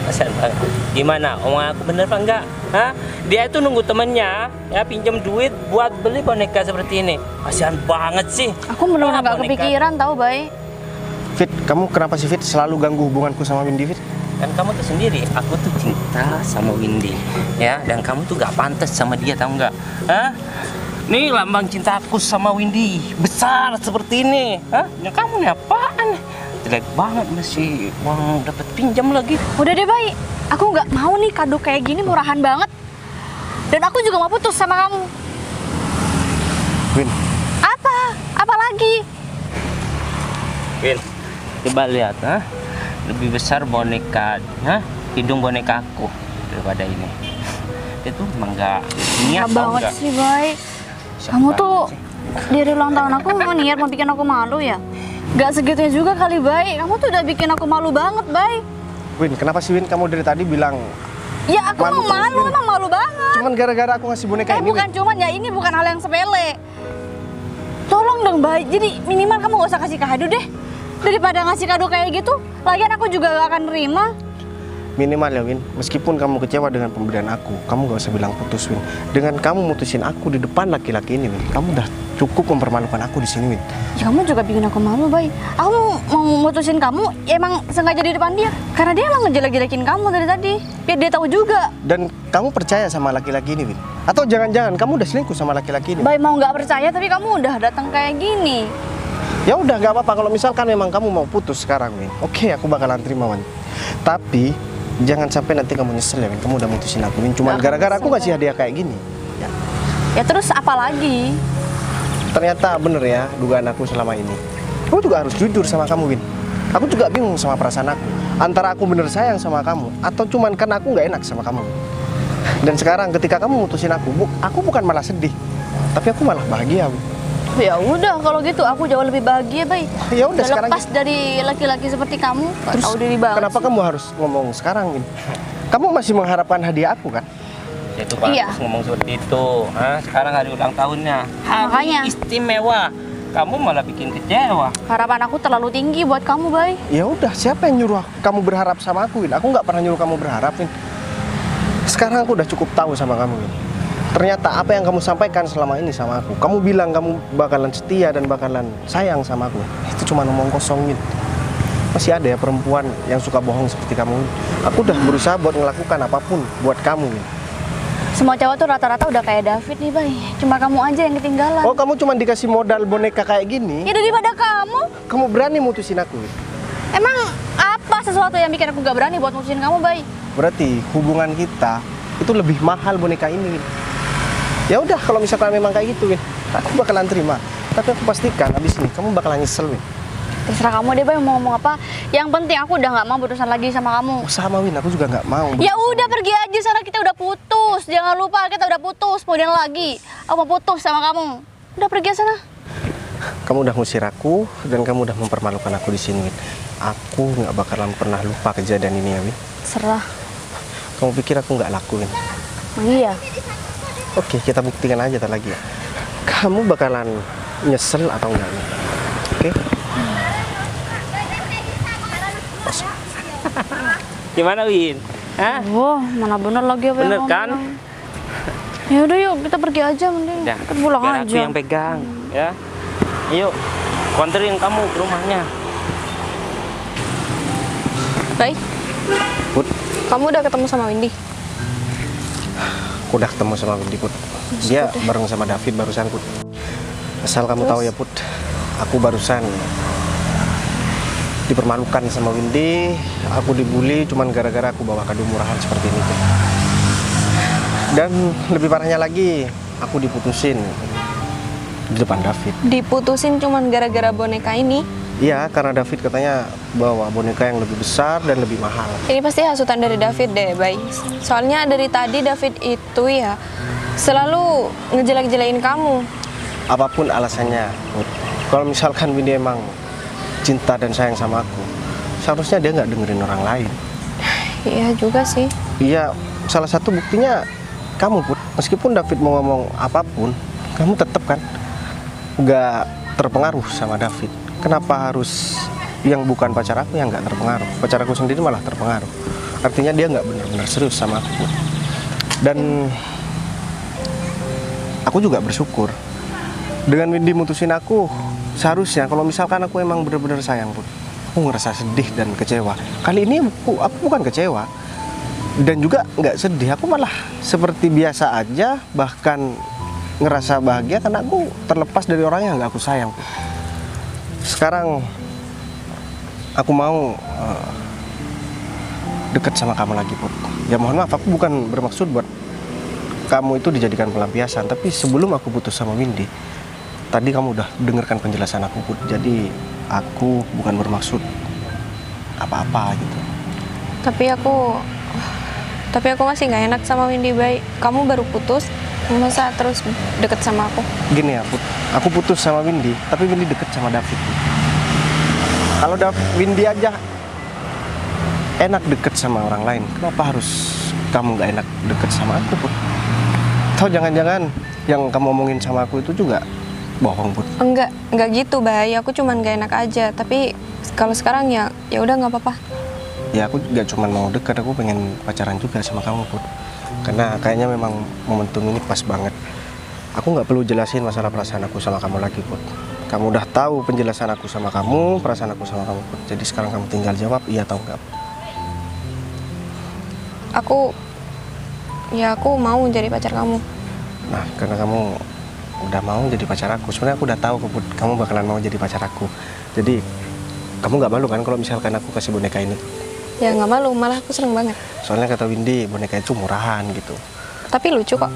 B: Kasian banget. Gimana? Omongan aku bener apa enggak? Hah? Dia itu nunggu temennya ya pinjam duit buat beli boneka seperti ini. Kasian banget sih.
A: Aku benar-benar
B: Wah,
A: nggak
B: boneka.
A: kepikiran tahu, Bay.
D: Fit, kamu kenapa sih, Fit, selalu ganggu hubunganku sama Windy, Fit?
B: Kan kamu tuh sendiri, aku tuh cinta sama Windy, ya. Dan kamu tuh gak pantas sama dia, tahu nggak? Hah? Nih lambang cintaku sama Windy besar seperti ini, hah? Ya kamu nih apaan? Jelek banget masih uang dapat pinjam lagi.
A: Udah deh, Bay. Aku nggak mau nih kado kayak gini murahan banget. Dan aku juga mau putus sama kamu.
D: Win,
A: Apa? Apa lagi?
B: Win, coba lihat, hah? Lebih besar boneka, hah? Hidung boneka aku daripada ini. Itu emang gak niat,
A: Nggak
B: tau
A: banget
B: nggak?
A: sih, Bay.
B: Siap
A: Kamu
B: banget
A: tuh
B: sih.
A: dari ulang tahun aku mau niat mau bikin aku malu ya? Gak segitunya juga kali, Bay. Kamu tuh udah bikin aku malu banget, Bay.
D: Win, kenapa sih, Win, kamu dari tadi bilang
A: Ya aku
D: Malu
A: mau
D: terus,
A: malu,
D: Win.
A: emang malu banget.
D: cuman gara-gara aku ngasih boneka ini,
A: Bukan
D: Win?
A: cuman ya, ini bukan hal yang sepele. Tolong dong, Bay. Jadi minimal kamu gak usah kasih kado deh. Daripada ngasih kado kayak gitu, lagian aku juga gak akan nerima.
D: Minimal ya Win, meskipun kamu kecewa dengan pemberian aku, kamu gak usah bilang putus Win. Dengan kamu mutusin aku di depan laki-laki ini Win, kamu udah cukup mempermalukan aku di sini Win.
A: Ya kamu juga bikin aku malu, Bay. Aku mau mutusin kamu, ya emang sengaja di depan dia. Karena dia emang ngejelek-jelekin kamu dari tadi. Biar dia tahu juga.
D: Dan kamu percaya sama laki-laki ini Win? Atau jangan-jangan kamu udah selingkuh sama laki-laki ini?
A: Bay mau nggak percaya, tapi kamu udah datang kayak gini.
D: Ya udah nggak apa-apa kalau misalkan memang kamu mau putus sekarang Win. Oke, aku bakalan terima Win. Tapi jangan sampai nanti kamu nyesel ya Win. Kamu udah mutusin aku Win. Cuman gara-gara aku ngasih hadiah kayak gini.
A: Ya terus apa lagi?
D: Ternyata bener ya dugaan aku selama ini. Kamu juga harus jujur sama kamu Win. Aku juga bingung sama perasaan aku. Antara aku bener sayang sama kamu atau cuman karena aku nggak enak sama kamu. Dan sekarang ketika kamu mutusin aku bukan malah sedih, tapi aku malah bahagia Win.
A: Ya udah kalau gitu aku jauh lebih bahagia, Bay.
D: Ya udah sekarang.
A: Lepas dari laki-laki seperti kamu, nggak tahu diri banget.
D: Kenapa kamu harus ngomong sekarang Win? Kamu masih mengharapkan hadiah aku kan?
B: Itu bagus
A: Iya.
B: ngomong seperti itu. Sekarang hari ulang tahunnya.
A: Makanya.
B: Hari istimewa. Kamu malah bikin kecewa.
A: Harapan aku terlalu tinggi buat kamu, Bay.
D: Ya udah, siapa yang nyuruh kamu berharap sama aku Win? Aku nggak pernah nyuruh kamu berharap Win. Sekarang aku udah cukup tahu sama kamu Win. Ternyata apa yang kamu sampaikan selama ini sama aku, kamu bilang kamu bakalan setia dan bakalan sayang sama aku, itu cuma omong kosong Win. Masih ada ya perempuan yang suka bohong seperti kamu Win. Aku udah berusaha buat ngelakukan apapun buat kamu Win.
A: Semua cowok tuh rata-rata udah kayak David nih, Bay. Cuma kamu aja yang ketinggalan.
D: Oh, kamu cuma dikasih modal boneka kayak gini,
A: Ya daripada
D: kamu berani mutusin aku Win.
A: emang apa sesuatu yang bikin aku gak berani buat mutusin kamu, Bay?
D: Berarti hubungan kita itu lebih mahal boneka ini Win. Ya udah, kalau misalkan memang kayak gitu Win, aku bakalan terima. Tapi aku pastikan abis ini kamu bakalan nyesel Win.
A: Terserah kamu deh, Bay, mau ngomong apa. Yang penting aku udah gak mau berurusan lagi sama kamu.
D: Oh, sama Win, aku juga nggak mau.
A: Ya udah pergi aja sana, kita udah putus. Jangan lupa kita udah putus. Kemudian lagi, aku mau putus sama kamu. Udah pergi sana.
D: Kamu udah ngusir aku dan kamu udah mempermalukan aku di sini Win. Aku nggak bakalan pernah lupa kejadian ini ya Win.
A: Serah.
D: Kamu pikir aku nggak laku Win?
A: Iya.
D: Oke, kita buktikan aja ntar lagi ya. Kamu bakalan nyesel atau enggak Win? Oke?
B: Gimana Win? Hah?
A: Oh, mana bener lagi apa
B: Bener
A: yang
B: kan?
A: ngomong. Ya udah yuk, kita pergi aja mending.
B: Udah,
A: Kita pulang
B: biar
A: aja.
B: aku yang pegang, ya. Yuk, aku anterin kamu ke rumahnya.
E: Baik,
D: Put,
E: kamu udah ketemu sama Windy?
D: aku udah ketemu sama Windy Put. Dia bareng sama David barusan Put. Asal kamu tahu ya Put, aku barusan dipermalukan sama Windy. Aku dibully cuman gara-gara aku bawa kado murahan seperti ini Put. Dan lebih parahnya lagi, aku diputusin di depan David.
E: Diputusin cuman gara-gara boneka ini?
D: Iya, karena David katanya bawa boneka yang lebih besar dan lebih mahal.
E: Ini pasti hasutan dari David deh, Bay. Soalnya dari tadi David itu ya selalu ngejelek-jelekin kamu.
D: Apapun alasannya, Put. Kalau misalkan Windy emang cinta dan sayang sama aku, seharusnya dia nggak dengerin orang lain.
E: Iya juga sih.
D: Iya, salah satu buktinya kamu Put. Meskipun David mau ngomong apapun, kamu tetap kan nggak terpengaruh sama David. Kenapa harus yang bukan pacar aku yang nggak terpengaruh? Pacar aku sendiri malah terpengaruh. Artinya dia nggak benar-benar serius sama aku Put. Dan aku juga bersyukur dengan Windy mutusin aku. Seharusnya kalau misalkan aku emang benar-benar sayang Put, aku ngerasa sedih dan kecewa. Kali ini aku bukan kecewa dan juga nggak sedih, aku malah seperti biasa aja, bahkan ngerasa bahagia karena aku terlepas dari orang yang nggak aku sayang. Sekarang aku mau deket sama kamu lagi Put. Ya mohon maaf, aku bukan bermaksud buat kamu itu dijadikan pelampiasan, tapi sebelum aku putus sama Windy, tadi kamu udah dengarkan penjelasan aku Put. Jadi aku bukan bermaksud apa-apa gitu.
E: Tapi aku masih nggak enak sama Windy, Bay. Kamu baru putus, masa terus deket sama aku?
D: Gini ya Put, aku putus sama Windy, tapi Windy deket sama David Put. Kalau Windy aja enak deket sama orang lain, kenapa harus kamu nggak enak deket sama aku Put? Atau jangan-jangan yang kamu omongin sama aku itu juga bohong, Put.
E: Enggak gitu, Bay. Aku cuman gak enak aja. Tapi kalau sekarang ya udah nggak apa-apa.
D: Ya aku gak cuma mau dekat, aku pengen pacaran juga sama kamu, Put. Karena kayaknya memang momentum ini pas banget. Aku nggak perlu jelasin masalah perasaan aku sama kamu lagi, Put. Kamu udah tahu penjelasan aku sama kamu, perasaan aku sama kamu, Put. Jadi sekarang kamu tinggal jawab iya atau enggak.
E: Aku mau jadi pacar kamu.
D: Nah, karena kamu udah mau jadi pacar aku, sebenarnya aku udah tahu, Put, kamu bakalan mau jadi pacar aku. Jadi kamu nggak malu kan kalau misalkan aku kasih boneka ini?
E: Ya nggak malu, malah aku seneng banget.
D: Soalnya kata Windy boneka itu murahan gitu.
E: Tapi lucu kok.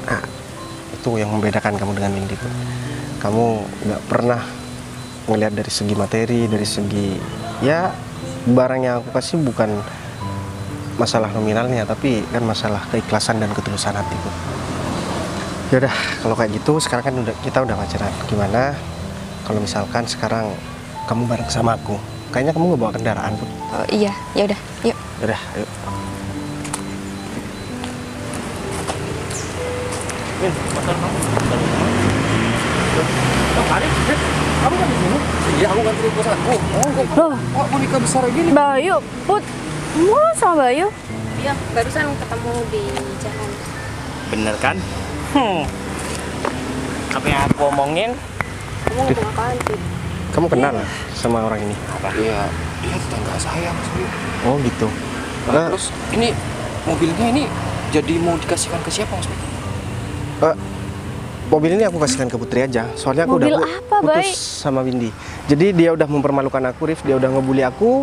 D: Nah, itu yang membedakan kamu dengan Windy, Put. Kamu nggak pernah ngelihat dari segi materi, dari segi ya barang yang aku kasih bukan masalah nominalnya, tapi kan masalah keikhlasan dan ketulusan hati, Put. Yaudah, kalau kayak gitu sekarang kan kita udah pacaran. Gimana kalau misalkan sekarang kamu bareng sama aku? Kayaknya kamu nggak bawa kendaraan, Put.
E: Oh, iya, ya udah, yuk.
D: Yaudah, ayo.
B: Min, motor kamu.
C: Kamu kan di sini? Iya, aku ngantri bos aku.
A: Loh,
C: Kok boneka besar gini?
A: Bayu, Put, kamu sama Bayu?
E: Iya, barusan ketemu di jalan.
B: Bener kan? Apa yang aku omongin?
E: Kamu ngomong apaan sih?
D: Kamu kenal sama orang ini?
C: Iya, dia tetangga saya, Mas Wi.
D: Oh gitu.
C: Nah, terus ini mobilnya ini jadi mau dikasihkan ke siapa, Mas Wi?
D: Mobil ini aku kasihkan ke Putri aja. Soalnya aku
A: Mobil
D: udah
A: apa,
D: putus
A: Bay?
D: sama Windy. Jadi dia udah mempermalukan aku, Rif. Dia udah ngebully aku.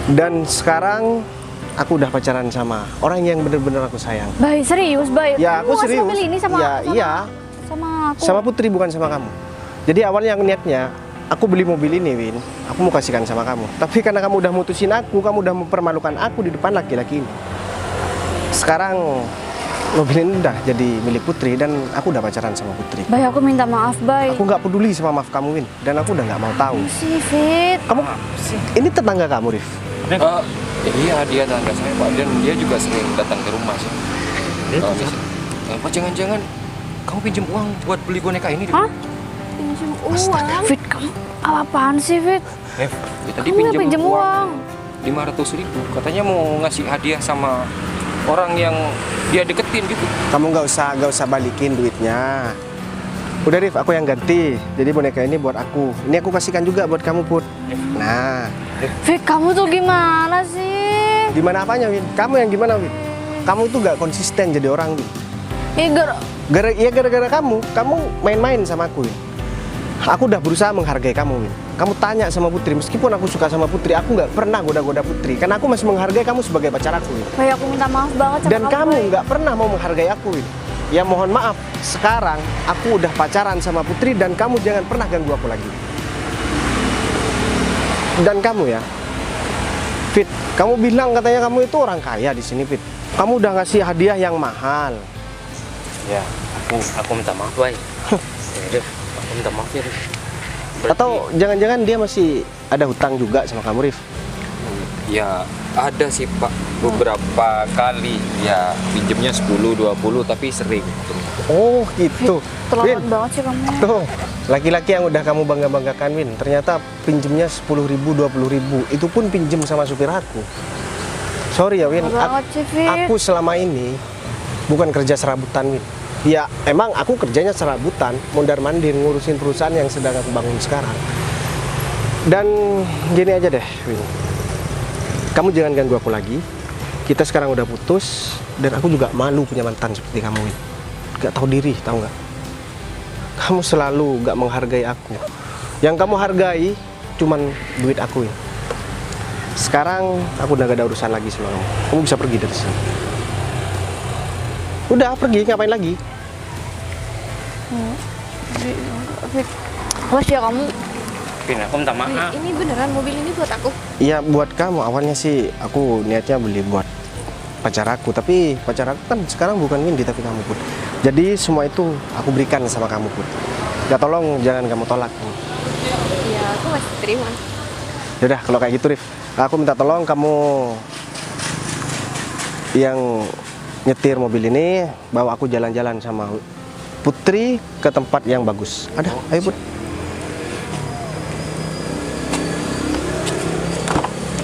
D: Dan sekarang aku udah pacaran sama orang yang bener-bener aku sayang.
A: Bay, serius, Bay?
D: Ya,
A: Kamu
D: aku
A: ngasih
D: serius.
A: mobil ini sama,
D: Ya, iya.
A: sama aku?
D: Sama Putri, bukan sama kamu. Jadi awalnya niatnya aku beli mobil ini, Win. Aku mau kasihkan sama kamu. Tapi karena kamu udah mutusin aku, kamu udah mempermalukan aku di depan laki-laki ini. Sekarang mobil ini udah jadi milik Putri dan aku udah pacaran sama Putri.
A: Bay, aku minta maaf, Bay.
D: Aku nggak peduli sama maaf kamu, Win. Dan aku udah nggak mau tahu.
A: sih, Fit.
D: Kamu ini tetangga kamu, Rif?
C: Iya, dia tetangga saya, Pak. Dan dia juga sering datang ke rumah sih. Apa jangan-jangan kamu pinjam uang buat beli boneka ini?
A: Hah? Pinjam uang? Fit, kamu apaan sih, Fit?
C: Ya, tadi
A: Kamu nggak pinjam uang.
C: 500.000. Katanya mau ngasih hadiah sama orang yang dia deketin gitu.
D: Kamu nggak usah balikin duitnya. Udah, Rif, aku yang ganti. Jadi boneka ini buat aku. Ini aku kasihkan juga buat kamu, Put. Nah,
A: Fit, kamu tuh gimana sih?
D: gimana apanya, Win? Kamu yang gimana, Win? Kamu tuh nggak konsisten jadi orang, Win. Gara-gara kamu main-main sama aku, Win. Aku udah berusaha menghargai kamu, Win. Kamu tanya sama Putri, meskipun aku suka sama Putri, aku nggak pernah goda-goda Putri. Karena aku masih menghargai kamu sebagai pacar aku, Win.
A: Bay, aku minta maaf banget sama
D: Dan kamu
A: Bay.
D: nggak pernah mau menghargai aku, Win. Ya mohon maaf, sekarang aku udah pacaran sama Putri dan kamu jangan pernah ganggu aku lagi. Dan kamu ya, Fit, kamu bilang katanya kamu itu orang kaya di sini, Fit. Kamu udah ngasih hadiah yang mahal.
B: Ya, aku minta maaf, Bay. Ya, Rif, aku minta maaf ya, Rif.
D: Atau jangan-jangan dia masih ada hutang juga sama kamu, Rif?
C: Ya, ada sih, Pak. Beberapa kali ya pinjemnya 10-20 tapi sering.
D: Oh gitu.
A: Terlalu
D: Win,
A: banget sih kamu.
D: tuh laki-laki yang udah kamu bangga-banggakan, Win. Ternyata pinjemnya 10.000, 20.000. Itu pun pinjem sama supir aku. Sorry ya, Win.
A: Banget sih, Fit.
D: Aku selama ini bukan kerja serabutan, Win. Ya emang aku kerjanya serabutan, mondar-mandir ngurusin perusahaan yang sedang aku bangun sekarang. Dan gini aja deh, Win. Kamu jangan ganggu aku lagi. Kita sekarang udah putus dan aku juga malu punya mantan seperti kamu, Win. Gak tahu diri, tahu nggak? Kamu selalu gak menghargai aku. Yang kamu hargai cuman duit aku, Win. Sekarang aku udah gak ada urusan lagi sama kamu. Kamu bisa pergi dari sini. Udah pergi, ngapain lagi?
A: Fit, awas ya kamu.
B: Vin, aku minta maaf.
E: Ini beneran mobil ini buat aku.
D: Iya buat kamu. Awalnya sih aku niatnya beli buat pacar aku, tapi pacar aku kan sekarang bukan Windy tapi kamu, Put. Jadi semua itu aku berikan sama kamu, Put. Ya tolong jangan kamu tolak, Put.
E: Ya, aku masih terima.
D: Yaudah kalau kayak gitu, Rif, aku minta tolong kamu yang nyetir mobil ini bawa aku jalan-jalan sama Putri ke tempat yang bagus. Ada, ayo Bud.